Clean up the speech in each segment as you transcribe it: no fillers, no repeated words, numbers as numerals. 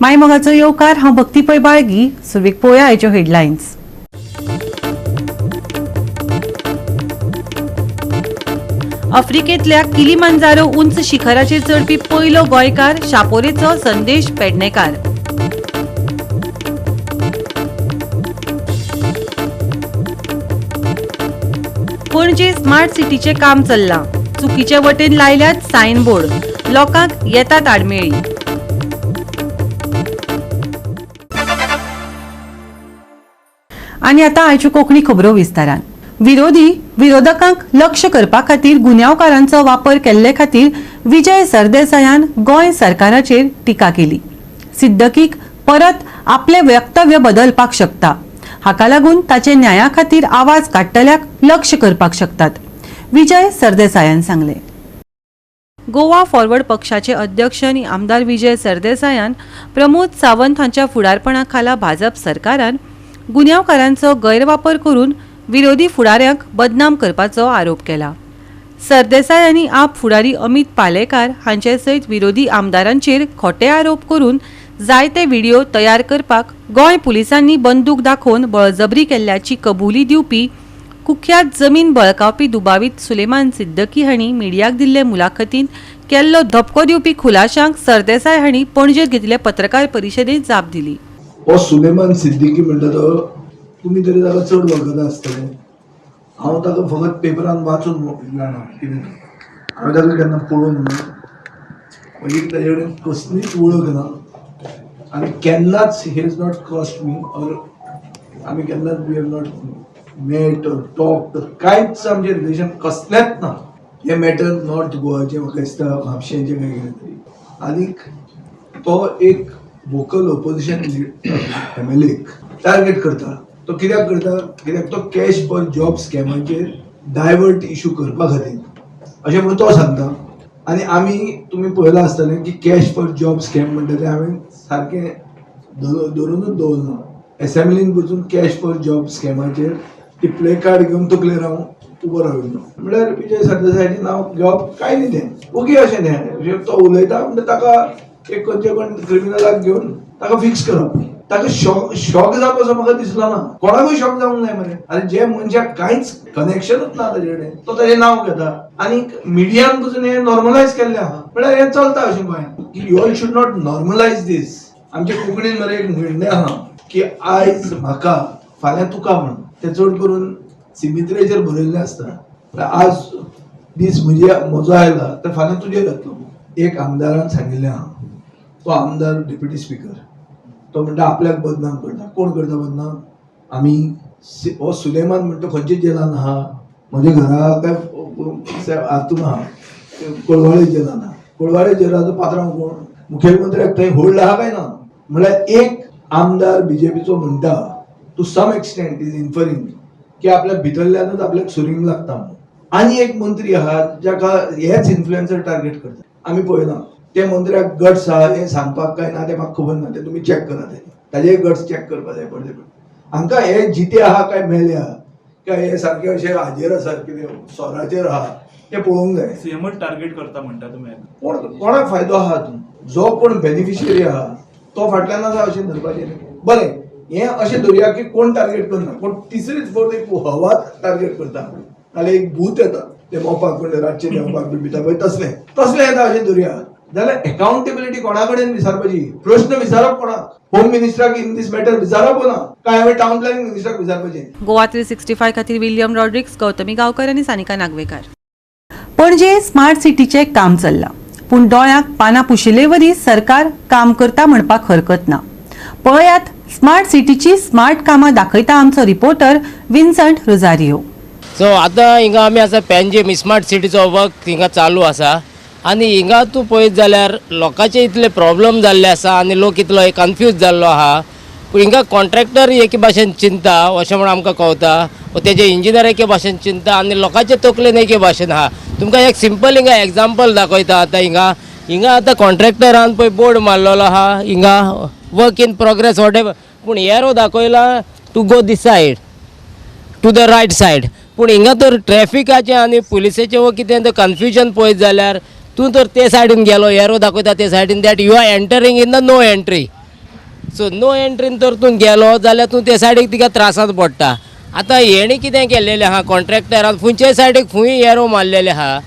मायमोगाचो येवकार हांव भक्तीपय बाळगी. सुरवेक पळोवया आयच्यो हेडलायन्स. आफ्रिकेंतल्या किलिमांजारो उंच शिखराचेर चडपी पयलो गोंयकार शापोरेचो संदेश पेडणेकार. पणजे स्मार्ट सिटीचे काम चल्लां. चुकीचे वटेन लायल्यात सायन बोर्ड. लोकांक येतात आडमेळी. आनी आतां आयच्यो कोंकणी खबरो विस्तारान. विरोधकांक लक्ष करपा खातीर गुन्यांवकारांचो वापर केल्ले खातीर विजय सरदेसायान गोंय सरकाराचेर टिका केली. सिद्दकीक परत आपले वक्तव्य बदलपाक शकता. हाका लागून ताचे न्याया खातीर आवाज काडटल्याक लक्ष करपाक शकतात, विजय सरदेसायान सांगले. गोवा फॉरवर्ड पक्षाचे अध्यक्ष आनी आमदार विजय सरदेसायान प्रमोद सावंत हांच्या फुडारपणा खाला भाजप सरकारान गुन्यांवकारांचो गैरवापर करून विरोधी फुडाऱ्यांक बदनाम करपाचो आरोप केला. सरदेसाय आनी आप फुडारी अमित पालेकार हांचे सयत विरोधी आमदारांचेर खोटे आरोप करून जायते व्हिडिओ तयार करपाक गोंय पुलिसांनी बंदूक दाखोवन बळजबरी केल्ल्याची कबुली दिवपी कुख्यात जमीन बळकावपी दुबावीत सुलेमान सिद्दकी हांणी मिडियाक दिल्ले मुलाखतींत केल्लो धपको दिवपी खुलाशांक सरदेसाय हांणी पणजेंत घेतिल्ले पत्रकार परिशदेंत जाप दिली. हो सुलेमान सिद्दीकी म्हणटा तो तुमी तरी ताका चड वळखता आसतले. हांव ताका फकत पेपरान वाचून जाणा कितें हांवें ताका केन्ना पळोवन ना. मागीर ताजे कडेन कसलीच वळख ना आनी केन्नाच he has not crossed me or आमी केन्नाच we have not met or talked. कांयच आमचें रिलेशन कसलेंच ना. हे मॅटर नॉर्थ गोवाचें म्हाका दिसता म्हापशेंचें काय कितें तरी. आनीक तो एक वोकल ऑपोजिशन MLA टार्गेट करता. तो कित्याक करता? कित्याक तो कॅश फॉर जॉब स्कॅमाचेर डायवर्ट इशू करपा खातीर अशें म्हणून तो सांगता. आनी आमी तुमी पळयलां आसतलें की कॅश फॉर जॉब स्कॅम म्हणटा तें हांवें सारकें धरूनच दवरना. एसेंब्लीन वचून कॅश फॉर जॉब स्कॅमाचेर ती प्ले कार्ड घेवन तकलेर हांव उबो राविल्लो. म्हळ्यार विजय सरदेसायाचें नांव घेवप कांय न्ही तें ओके अशें न्ही. तो उलयता म्हणजे ताका एक खंयचे कोण क्रिमिनलाक घेवन ताका फिक्स करप. ताका शॉक जावप असो म्हाका दिसलो ना. कोणाकूय शॉक जावंक जाय मरे. आनी जे मनशाक कांयच कनेक्शनूच ना ताजे कडेन तो ताजें नांव घेता आनी मिडियान पसून हें नॉर्मलायज केल्लें आहा. म्हळ्यार हें चलता अशें गोंयांत की you all should not normalise दीस. आमचे कोंकणीन मरे एक म्हणणें आहा की आयज म्हाका फाल्यां तुका म्हण. तें चड करून सिमित्रेचेर बरयल्लें आसता. आज दीस म्हजो आयला तर फाल्यां तुजेर येतलो. एक आमदारान सांगिल्लें आहा. तो आमदार डेप्युटी स्पीकर तो म्हणटा आपल्याक बदनाम करता. कोण करता बदनाम? आमी. हो सुलेमान म्हणटा खंयच्या जेलान आहा? म्हज्या घरा काय हातून आहा कोळवाळे जेलान आहा. कोळवाळे जेलाचो पात्रांव कोण? मुखेलमंत्र्याक थंय होल्ड आहा काय ना? म्हळ्यार एक आमदार बीजेपीचो म्हणटा टू सम एक्सटेंट इज इन्फरिंग की आपल्या भितरल्यानूच आपल्याक सुरींग लागता. आनी एक मंत्री आहा जाका हेच इन्फ्लुएन्सर टार्गेट करता. आमी पळयलां ते मंत्र्याक गट्स आहा हें सांगपाक काय ना तें म्हाका खबर ना. तें तुमी चॅक करात. ताजे गट्स चॅक करपा जाय पडले. हांकां हे जिते आहा काय मेले आहा काय हे सारके अशे हाजेर आसा कितें सोराचेर आहा तें पळोवंक जाय. सीएमच टार्गेट करता म्हणटा तुमी. कोणाक फायदो आहा हातून? जो कोण बेनिफिशियरी आहा तो फाटल्यान आसा अशें धरपाचें. बरें हें अशें धरया की कोण टार्गेट करना पूण तिसरीच फावट एक हवाच टार्गेट करता. नाल्यार एक भूत येता ते मोपाक म्हणजे रातचें देंवपाक बी भिता पळय तसलें येता अशें धरया. जाल्यार अकाउंटेबिलिटी कोणा कडेन विचारपाची? प्रश्न विचारप कोणाक? होम मिनिस्टराक इन दीस मॅटर विचारप ना काय हांवें टाउन प्लॅनिंग मिनिस्टराक विचारपाचें? गोवा 365 खातीर विलियम रॉड्रिक्स, गौतमी गांवकर आनी सानिका नागवेकार. पणजे स्मार्ट सिटीचे काम चल्लां पूण दोळ्याक पानां पुशिल्ले वरी सरकार काम करता म्हणपाक हरकत ना. पळयात स्मार्ट सिटीची स्मार्ट कामां दाखयता आमचो रिपोर्टर विन्संट रोजारियो. सो आतां हिंगा आमी आसा पणजे स्मार्ट सिटीचो वर्क हिंगा चालू आसा आनी हिंगा तूं पळयत जाल्यार लोकांचे इतले प्रॉब्लम जाल्ले आसा आनी लोक इतलो कन्फ्यूज जाल्लो आहा. पूण हिंगा कॉन्ट्रॅक्टर एके भाशेन चिंता अशें म्हणून आमकां कळटा. तेजे इंजिनियर एके भाशेन चिंता आनी लोकांचे तकलेन एके भाशेन आहा. तुमकां एक सिंपल हिंगा एग्जाम्पल दाखयता. आतां हिंगा आतां कॉन्ट्रॅक्टरान पळय बोर्ड मारलेलो आहा हिंगा वर्क इन प्रोग्रेस वॉटेवर. पूण एरो दाखयला to go this side to the right side. पूण हिंगा तर ट्रॅफिकाचें आनी पुलिसेचें वो कितें तें कन्फ्युजन पळयत जाल्यार तूं तर ते सायडीन गेलो एरो दाखयता ते सायडीन that you are entering in the no entry. So no एंट्रीन तर तूं गेलो जाल्यार तूं ते सायडीक तिका त्रासांत पडटा. आतां हेणी कितें केल्लेलें आहा कॉन्ट्रॅक्टरान खंयचे सायडीक खंय एरो मारलेले आहा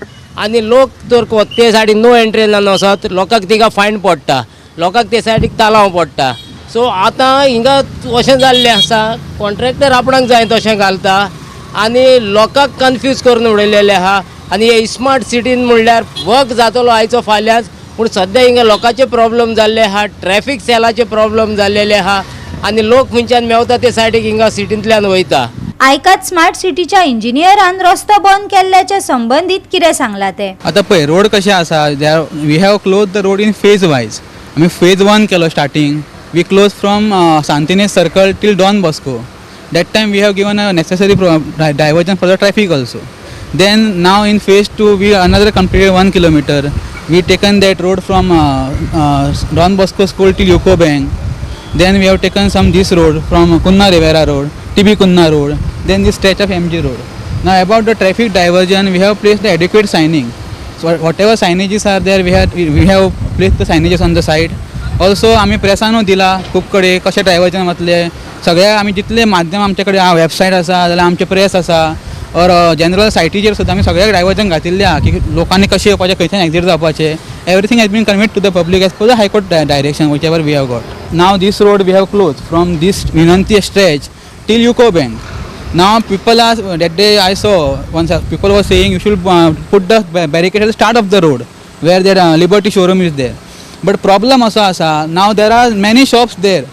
आनी लोक तर ते सायडीक नो एंट्रीन वचत लोकांक तिका फायन पडटा, लोकांक ते सायडीक तालाव पडटा. सो आतां हिंगा अशें जाल्लें आसा कॉन्ट्रॅक्टर आपणाक जाय तशें घालता आनी लोकांक कन्फ्यूज करून उडयलेले आहा. आनी हे स्मार्ट सिटीन म्हणल्यार वर्क जातलो आयचो फाल्यांच, पूण सद्या हिंगा लोकांचे प्रॉब्लेम जाल्ले आहा, ट्रॅफीक सेलाचे प्रॉब्लेम जाल्लेले आहा आनी लोक खंयच्यान मेवता ते सायडीक हिंगा सिटींतल्यान वयता. आयकात स्मार्ट सिटीच्या इंजिनियरान रस्तो बंद केल्ल्याच्या संबंधीत कितें सांगला ते. आता पळय रोड कशें आसा, we have close the road in phase wise. आमी फेज 1 केलो starting. We close from Santinez circle till Don Bosco. That time we have given a necessary diversion for the traffic also. Then now in phase 2 we another completed 1 kilometer. We taken that road from Don Bosco school till UCO bank. Then we have taken this road from Kunna Rivera Road, TB Kunna Road, then this stretch of MG Road. Now about the traffic diversion, we have placed the adequate signing. So whatever signages are there, we have placed the signages on the side. Also आम्ही प्रेसानू दिला खूब कडेन कशें diversion वतले सगळ्या आमी जितले माध्यम आमचे कडेन वेबसायट आसा जाल्यार आमचे प्रेस आसा और जनरल सायटीचेर सुद्दां आमी सगळ्याक डायवर्जन घातिल्लें आहा की लोकांनी कशें येवपाचें खंयच्यान एक्झिट जावपाचें. Everything has been conveyed to the public as per the high court direction whichever we have got. Now this road we have close from this विनंती stretch till UCO bank. Now people are that day I saw once people were saying you should put the barricade at the start of the road where their Liberty showroom is there. But problem also asa now there are many shops there.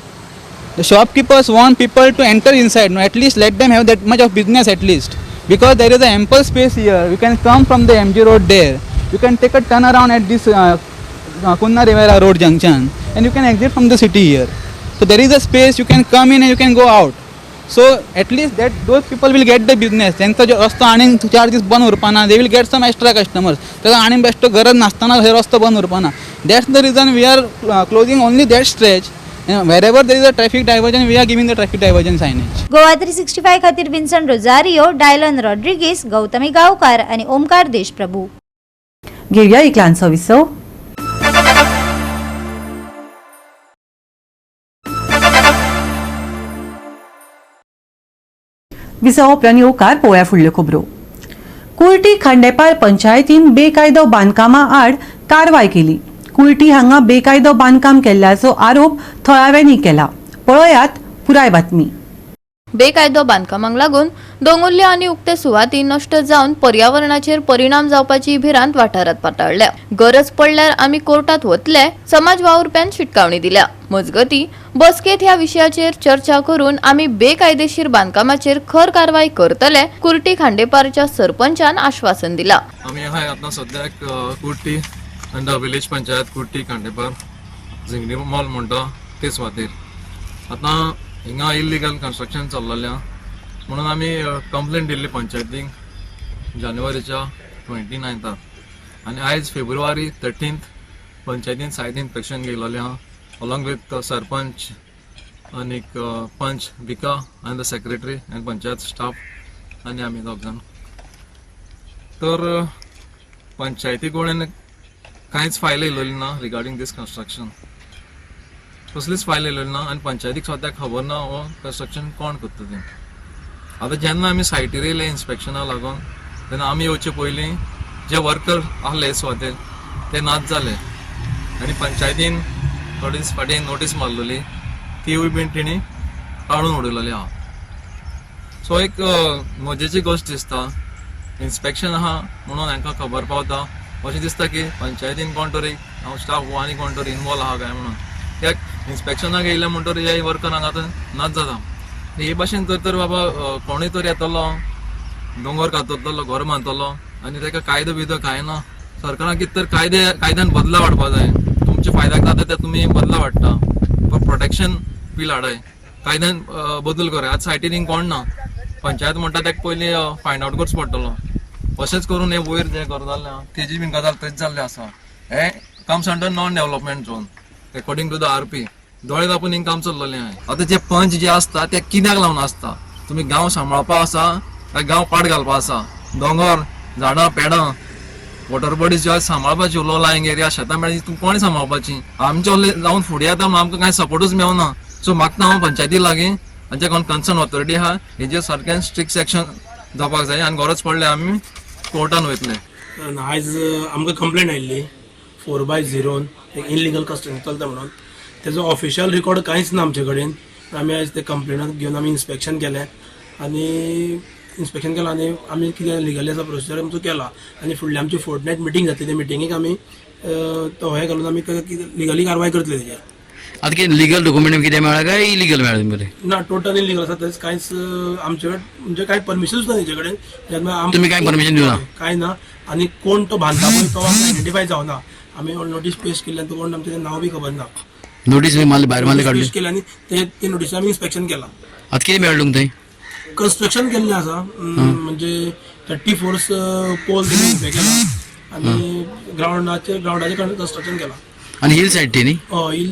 The shopkeepers want people to enter inside. No, at least let them have that much of business at least, because there is a ample space here. You can come from the MG road there. You can take a turn around at this Kunna Rivera road junction and you can exit from the city here. So there is a space you can come in and you can go out. So at least that those people will get the business. त्यांचा जो रस्तो आणि 4 दीस बंद उरपाना, they will get some extra customers. त्याचा आणि best गरज नासतना हे रस्तो बंद उरपाना. That's the reason we are closing only that stretch. And wherever there is a traffic diversion, we are giving the traffic diversion signage. Goa 365 खातीर विन्सन रोजारियो, डायलन रॉड्रिगीस, गौतमी गावकार आणि ओमकार देशप्रभू. घेऊया एक ल्हानसो विसव. विसव उपरांत येवकार पळोवया फुडल्यो खबरो. कुर्टी खांडेपार पंचायतीन बेकायदो बांदकामा आड कारवाय केली. कुर्टी हांगा बेकायदो बांदकाम केल्ल्याचो आरोप थळाव्यांनी केला. पळयात पुराय बातमी. बेकायदो बांदकामांक लागून दोंगुल्ल्यो आनी उक्ते सुवाती नश्ट जावन पर्यावरणाचेर परिणाम जावपाची भिरांत वाठारात पातळल्या. गरज पडल्यार आमी कोर्टात वतले, समाज वावुरप्यान शिटकावणी दिल्या. मजगती बसकेत ह्या विशयाचेर चर्चा करून आमी बेकायदेशीर बांदकामाचेर खर कारवाय करतले, कुर्टी खांडेपारच्या सरपंचान आश्वासन दिला. आमी हाय आतां सद्याक Curti under village panchayat Curti Khandepar Jingani mall म्हणटा ते सुवातेर आतां हिंगा इल्लिगल कन्स्ट्रक्शन चल्लेलें म्हणून आमी कंप्लेंट दिल्ली पंचायतीक जानेवारीच्या 29 आनी आयज फेब्रुवारी 13 पंचायतीन सायट इन्स्पेक्शन गेलोलें आहा अलॉंग विथ सरपंच आनी पंच बिका आनी द सेक्रेटरी आनी पंचायत स्टाफ आनी आमी दोग जाण. तर पंचायती कडेन कांयच फायल येयलेली ना रिगार्डींग दीस कन्स्ट्रक्शन. कसलीच फायल येयलेली ना आनी पंचायतीक सद्याक खबर ना हो कन्स्ट्रक्शन कोण करता तें. आतां जेन्ना आमी सायटीर येयले इन्स्पेक्शना लागून तेन्ना आमी येवचे पयलीं जे वर्कर आहले सुवातेर ते नाच जाले आनी पंचायतीन थोडे दीस फाटीं नोटीस मारलेली तीवूय बीन तेणी काडून उडयलेली आहा. सो एक मजेची गोश्ट दिसता. इन्स्पेक्शन आहा म्हणून हांकां खबर पावता अशें दिसता की पंचायतीन कोण तरी हांव स्टाफ वो आनी कोण तरी इनवॉल्व आहा काय म्हणून. कित्याक इन्स्पेक्शनाक येयले म्हणटरी हे वर्करांक आतां नाच जाता. हे भाशेन तर बाबा कोणूय तरी येतलो दोंगर कातरतलो घर बांदतलो आनी ताका कायदो बिदो कांय ना. सरकारान कितें तर कायद्यान बदला हाडपा जाय. तुमच्या फायद्याक जाता ते तुमी बदला हाडटा. प्रोटेक्शन बील हाडाय, कायद्यान बदल कराय. आतां सायटीन कोण ना, पंचायत म्हणटा ताका पयलीं फायंड आउट करचो पडटलो. अशेंच करून हे वयर जे घर जाल्लें आहा तेजी बीन गजाल थंयच जाल्ली आसा. हे comes under non development zone according to the RP. दोळे धापून हिंग काम चल्लेलें आहा. आतां जे पंच जे आसता ते कित्याक लावन आसता? तुमी गांव सांबाळपा आसा काय गांव पाड घालपा आसा? दोंगर झाडां पेडां वॉटर बॉडीज ज्यो सांबाळपाची लो लायंग एरिया शेतां मेळ्ळी ती कोणी सांबाळपाची? आमचे जावन फुडें येता म्हणून आमकां कांय सपोर्टूच मेळना. सो मागता हांव पंचायती लागीं जे कोण कन्सर्न ऑथॉरिटी आहा हेजेर सारकें स्ट्रिक्ट सेक्शन जावपाक जाय आनी गरज पडल्यार आमी कोर्टान वयतले. आयज आमकां कंप्लेंट आयिल्ली 4/0 इनलिगल कस्टडी चलता म्हणून. तेजो ऑफिशियल रिकॉर्ड कांयच ना आमचे कडेन. आमी आयज ते कंप्लेनाक घेवन आमी इन्स्पेक्शन केलें आनी आमी कितें लिगली आसा प्रोसिजर आमचो केला आनी फुडली आमची फोर्टनायट मिटींग जातली. त्या मिटींगेक आमी तो हे घालून आमी लिगली कारवाय करतले तेजेर. आता कितें लिगल डॉक्युमेंट कितें मेळ्ळा काय इलिगल मेळ्ळा तुमचे? ना, टोटल इनलिगल आसा. तेच कांयच आमचे कडेन म्हणजे कांय परमिशनूच ना तेजे कडेन. जेन्ना तुमी कांय परमिशन दिवना? कांय ना. आनी कोण तो बांदता पळय तो आमकां आयडेंटिफाय जावना. आमी नोटीस पेश केल्ल्यान तो कोण आमचें नांव बी खबर ना. नोटीस मारली भायर मारली काडली? पेश केली आनी ते नोटीस आमी इन्स्पेक्शन केला. आता कितें मेळ्ळें तुमकां थंय? कन्स्ट्रक्शन केल्लें आसा म्हणजे 34 पोल उबे केला आनी ग्राउंडाचेर कन्स्ट्रक्शन केला. आनी हिल सायड ती न्ही? हय,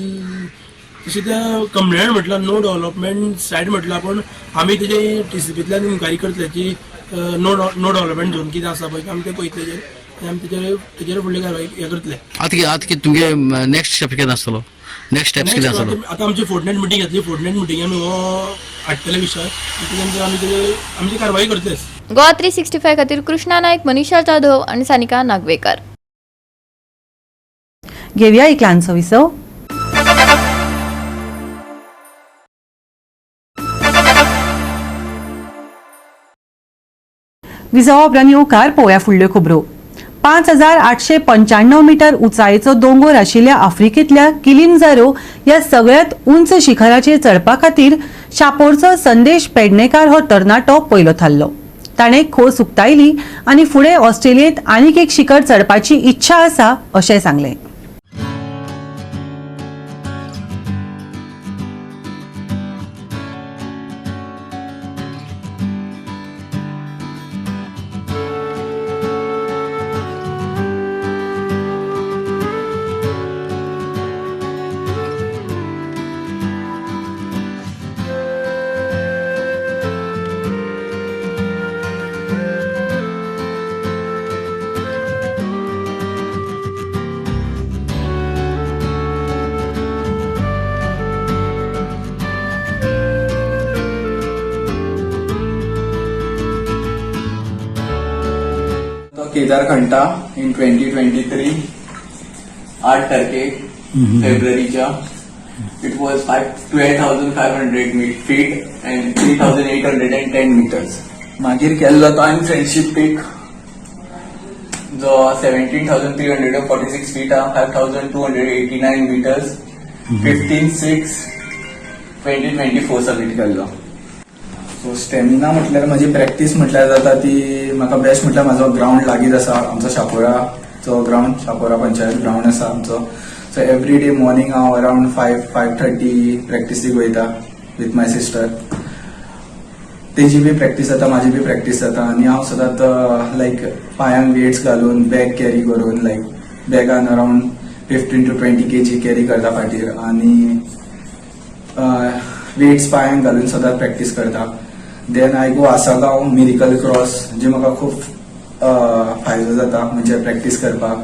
तशें तें कंप्लेंट म्हटल्यार नो डेव्हलपमेंट सायड म्हटल्यार पूण आमी तेजे TCPंतल्यान इन्क्वायरी करतले की नो डेव्हलपमेंट झोन कितें आसा पळय आमी तें पळयतले आनी आमी तेजेर फुडली कारवाय हे करतले. आता कितें तुमगे नेक्स्ट स्टेप कितें आसतलो? नेक्स्ट स्टेप्स कितें आसतलो? आतां आमची फोर्टनायट मिटींग जातली. फोर्टनायट मिटींगेन हो हाडटले विशय आनी आमची कारवाई करतलेच. गोवा 365 खातीर कृष्णा नायक, मनीषा जाधव आणि सानिका नागवेकर. घेवया एक ल्हानसो विसव. विसवा उपरांत येवकार पळोवया फुडल्यो खबरो. 5895 मीटर उंचायेचो दोंगर आशिल्ल्या आफ्रिकेंतल्या किलिमंजारो ह्या सगळ्यात उंच शिखराचेर चडपा खातीर शापोरचो संदेश पेडणेकार हो तरणाटो पयलो थारलो. ताणें खोस उक्तायली आनी फुडें ऑस्ट्रेलियेंत आनीक एक शिखर चडपाची इच्छा आसा अशें सांगलें. केदारखंडा इन 2023 8 तारखेक फेब्रुवारीच्या it was 12,500 feet and 3,810 metres. मागीर केल्लो तो आनी फ्रेंडशीप पीक जो 17,346 फीट हा 5,289 मीटर्स 15/6/2024 सबमिट केल्लो. सो स्टॅमिना म्हटल्यार म्हजी प्रॅक्टीस म्हटल्यार जाता ती म्हाका बेस्ट म्हटल्यार म्हाजो ग्राउंड लागींच आसा. आमचो शापोराचो ग्राउंड, शापोरा पंचायत ग्राउंड आसा आमचो. सो एवरी डे मॉर्निंग हांव अराउंड 5:30 प्रॅक्टिसीक वयता विथ माय सिस्टर. तेजी बी प्रॅक्टीस जाता, म्हाजी बी प्रॅक्टीस जाता आनी हांव सदांच लायक पांयांक वेट्स घालून बॅग कॅरी करून लायक बॅगान अराउंड 15 to 20 kg कॅरी करता फाटीर आनी वेट्स पांयांक घालून सदांच प्रॅक्टीस करता. Then I go Assagao miracle cross जे म्हाका खूब फायदो जाता म्हणजे प्रॅक्टीस करपाक.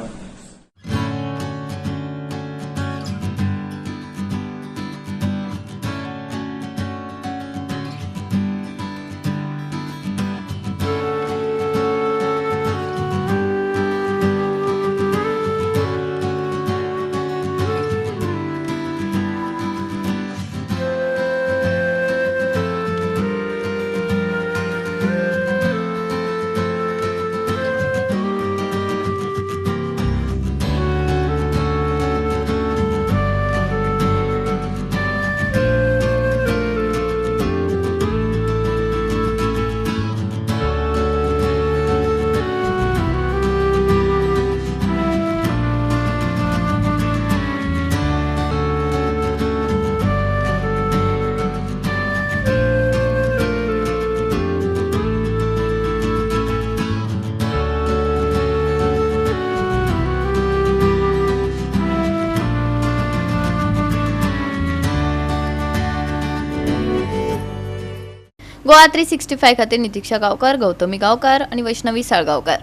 गोवा 365 खातीर नितीक्षा गांवकार, गौतमी गांवकार आणि वैष्णवी साळगांवकार.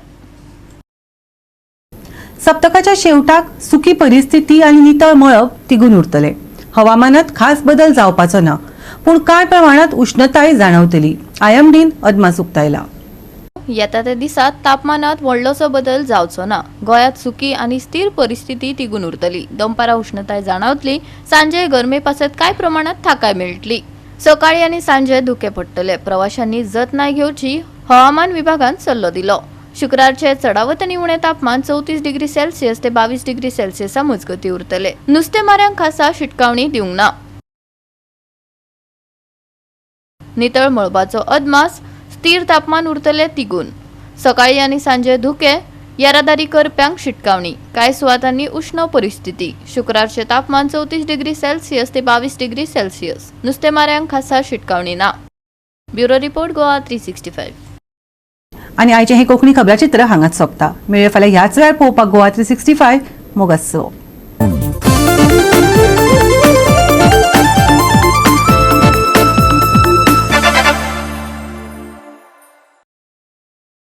सप्तकाच्या शेवटाक सुखी परिस्थिती आणि नितळ मळब तिगून उरतले. हवामानात खास बदल जावपाचो ना, पूण कांय प्रमाणात उष्णताय जाणवतली. IMDन अदमास उक्तायला. येता त्या दिसात तापमानात व्हडलोसो बदल जावचो ना. गोंयांत सुकी आणि स्थिर परिस्थिती तिगून उरतली. दनपारा उष्णताय जाणवतली. सांजे गरमे पासत कांय प्रमाणात थाकाय मेळटली. सकाळी आणि सांजे धुके पडटले. प्रवाशांनी जतनाय घेवची हवामान विभागान सल्लो दिलो. शुक्रारचे चढावत आनी उणे तापमान 34 डिग्री सेल्सियस ते 22 डिग्री सेल्सियसा मजगती उरतले. नुस्तेमाऱ्यांक खासा शिटकावणी दिवंक ना. नितळ मळबाचो अदमास, स्थिर तापमान उरतले तिगून. सकाळी आणि सांजे धुके, येरादारी करप्यांक शिटकावणी. कांय सुवातांनी उष्ण परिस्थिती. शुक्रारचे तापमान 34 डिग्री सेल्सियस ते 22 डिग्री सेल्सियस. नुस्तेमाऱ्यांक खासा शिटकावणी ना. Bureau report Goa 365. आणि आयचे हे कोंकणी खबराचित्र हांगाच सोंपता. मेळ्यो फाल्यां ह्याच वेळार पळोवपाक गोवा 365 मोगाचो.